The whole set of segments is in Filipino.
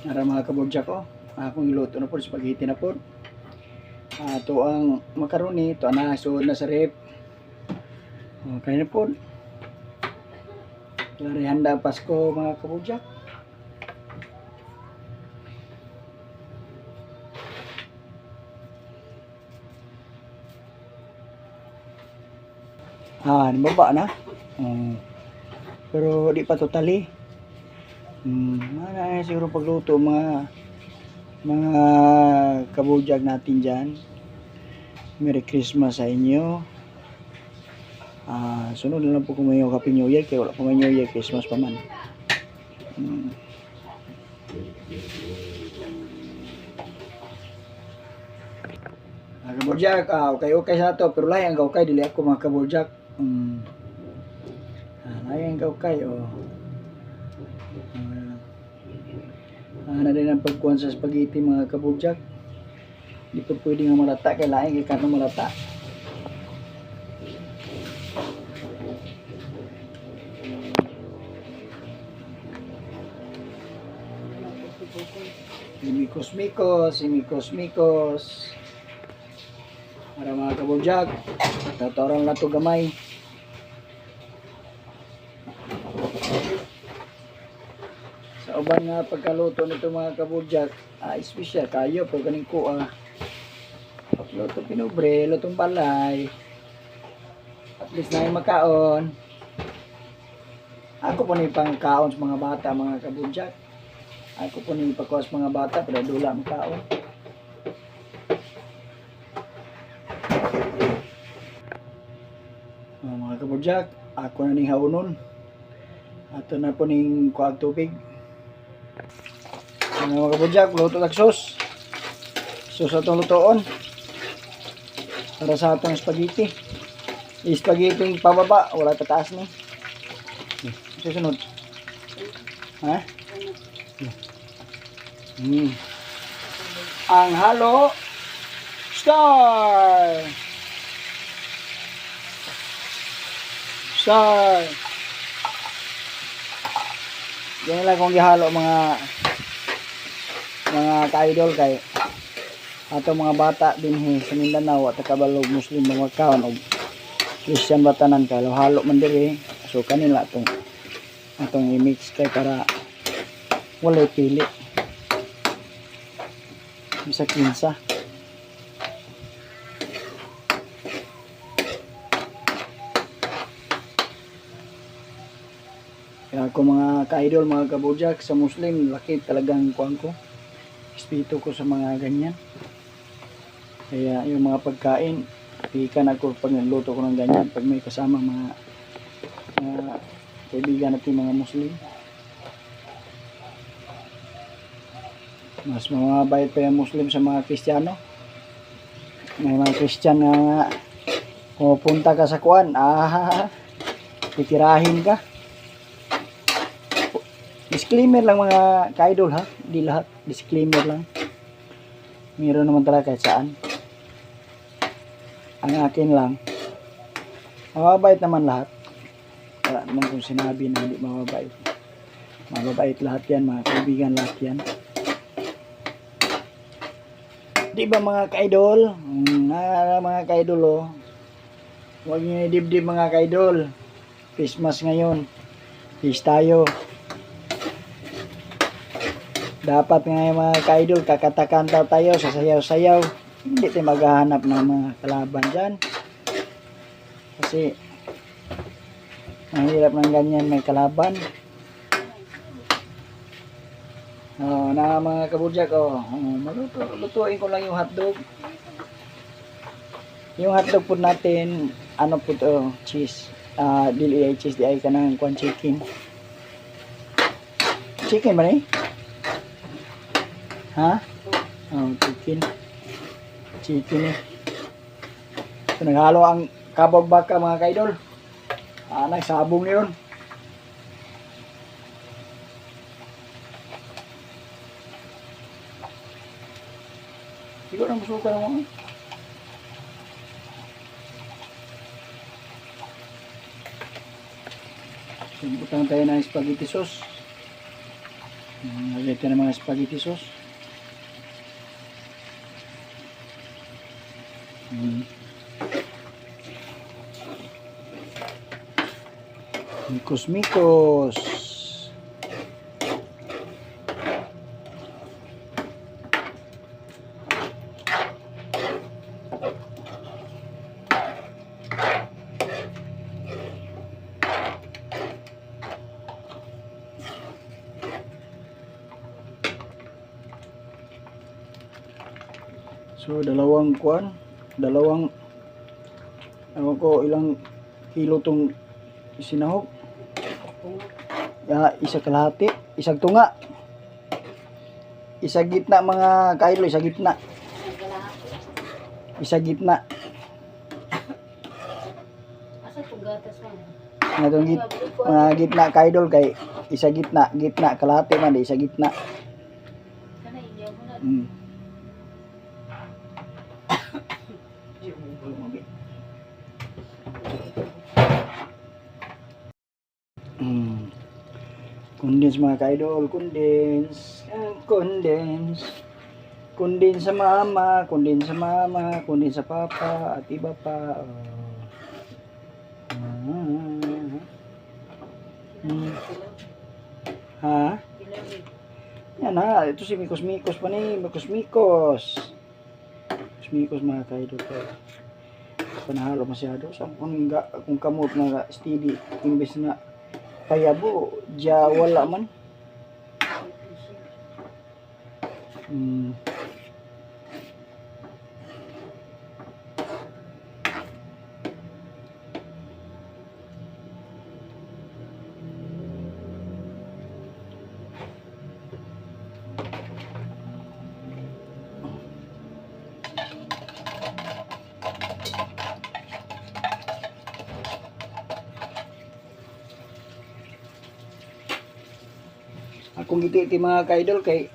Para mga kabudya ko, akong iluto na po, spaghetti na po. Ito ang macaroni, ito na suod na sa rep. Kaya na po. Lari handa ang Pasko mga kabudya. Nababa na. Pero di pa totally. Mana siguro pagluto mga kabudyag natin dyan. Merry Christmas sa inyo. Sunod na lang po kung may Happy New Year, kaya wala pa may New Year, Christmas pa man. Kabudyag, okay sa to, pero lahi ang gaukay, dili ako mga kabudyag. Lahi ang gaukay, na din ang pagkuhan sa spaghetti mga kabudyag. Di po pwede nga malata, kaya lahi ang ikan malata. Simikos-mikos. Para mga kabudyag, tatorang na to gamay. Sa uban nga pagkaluto nito mga kabudyag, special kayo po ganing ko luto pinubre, lutong balay. At least na yung makaon. Ako po ni pangkaon sa mga bata mga kabudyag. Ako po ni pagkuha sa mga bata para dula makaon. Mga kabudyag, ako na ning haunon. Ato na po ning kuag tubig. Mga kabudyag, luto tag sos. Sos atong lutoon. Para sa atong spaghetti. Spaghetti yung pababa, wala tataas ni. Susunod. Ang halo star. Yan lang kung gihalo mga ka-idol kay ato mga bata din sa Mindanao at kabalo Muslim mga kaon og Christian batanan kay halo man diri, so kanila atong i-mix kay para walay pili bisa kinsa. Kaya ako mga ka-idol, mga kabudyag sa Muslim, laki talagang kuwan ko, espiritu ko sa mga ganyan. Kaya yung mga pagkain, pikan ako pag nagluto ko ng ganyan pag may kasama mga kaibigan natin mga Muslim. Mas mabait pa yung Muslim sa mga Kristiyano. May mga Kristyan na pupunta ka sa kuwan, titirahin ka. Disclaimer lang mga ka-idol ha, hindi lahat, disclaimer lang. Meron naman talaga kahit saan. Ang akin lang, mababait naman lahat. Wala naman kung sinabi na hindi mababait. Mababait lahat yan, mga kaibigan lahat yan. Di ba mga ka-idol? Mga ka-idol huwag nyo dibdib mga ka-idol. Christmas ngayon. Peace tayo. Dapat nga mga ka-idol, kakata-kanta tayo, sasayaw-sayaw. Hindi tayo maghahanap ng mga kalaban dyan. Kasi mahirap ng ganyan may kalaban. Na mga kabudyag, lutuin ko lang yung hotdog. Yung hotdog po natin, ano po to, cheese. Dili ay cheese, di ay ka ng chicken. Chicken ba ni? Chicken eh. So, naghalo ang kabog baka mga ka-idol. Nagsabong yun. Siguro nang gusto ka naman. Butang tayo ng spaghetti sauce. Lagyan natin ng mga spaghetti sauce. Mikos-mikos. So, dalawang ewan ko ilang kilo tong sinahog. Isa kalahati, isang tunga. Isa gitna mga kailo, isa gitna. Isa gitna. Asa tugatas man? Natong mga gitna kaidol kay isa gitna, kalahati man di isa gitna. Kana iya mo na. Condense mga ka-idol, condense sa mama, condense sa papa, at iba pa. Ha? Yan ha, ito si Mikos pa ni, Mikos mga ka-idol. Panahalo masyado sa kung kamot na steady imbes na payabo ja wala man. Akong giti mga ka-idol kay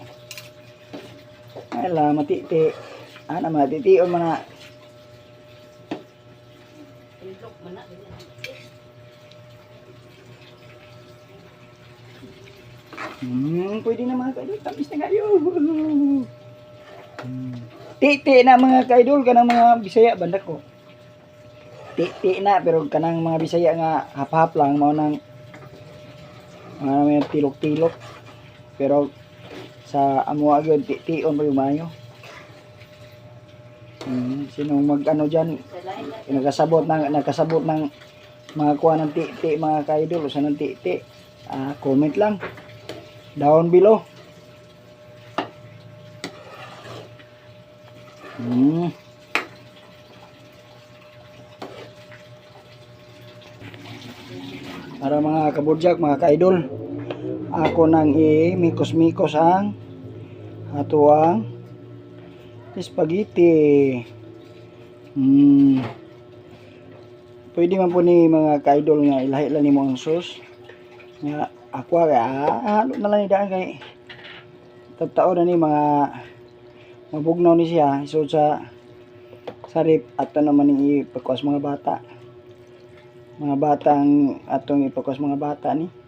ala matiti ana matitiyon man na. Ilok man na. Pwede na mga ka-idol, tapos na kayo. Titi na mga ka-idol, kanang mga Bisaya banda ko. Titi na pero kanang mga Bisaya nga hap-hap lang mao nang may tilok-tilok. Pero sa amo agad tion pa yung mayo. Sinong mag-ano diyan nakasabot ng mga kuha ng titi mga ka-idol, usa ng titi. Comment lang down below. Para mga kabudyak, mga ka-idol, ako nang mikos-mikos ang atuang spaghetti. Pwede man po ni mga ka-idol nga ilahi lang nimo ang sauce. Nga ako halo na lang ni daan kay tattao na ni mga mabugnaw ni siya isod sa sarip ato naman ni ipakwas mga bata. Mga batang atong ipakwas mga bata ni.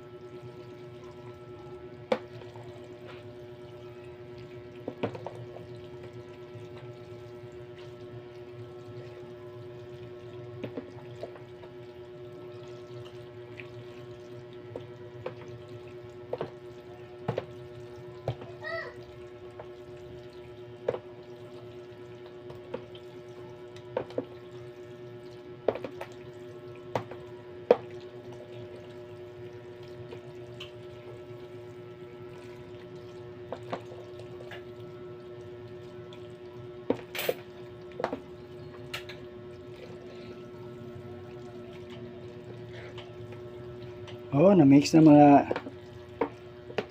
Oh, na-mix na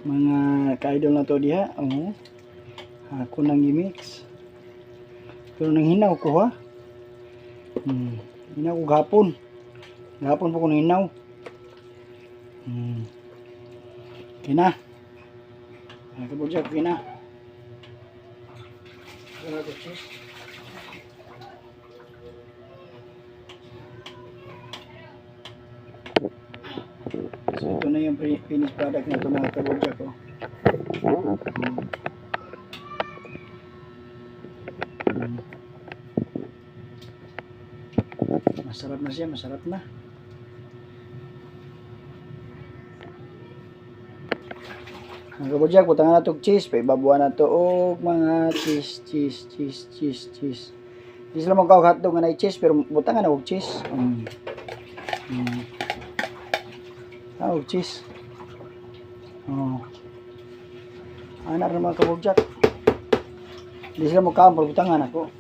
mga ka-idol na to diha. Oh. Ako nang i-mix. Pero nang hinaw ko ha. Hinaw ko gapon. Gapon po ko nang hinaw. Kina. Kabudyak kina. So ito na yung finished product na ito mga kabudyak ko. Masarap na siya, masarap na. Ang kabudyak, butangan na itong cheese. Paibabuan na ito og mga cheese. Di sila mong kawag hotdog nga na cheese, pero butangan na og cheese. Og cheese. Oh. Ana rin mga kabudyak. Di sila mong kawag, pero butangan ako.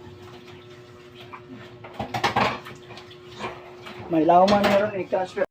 May lauman na rin, i-transfer.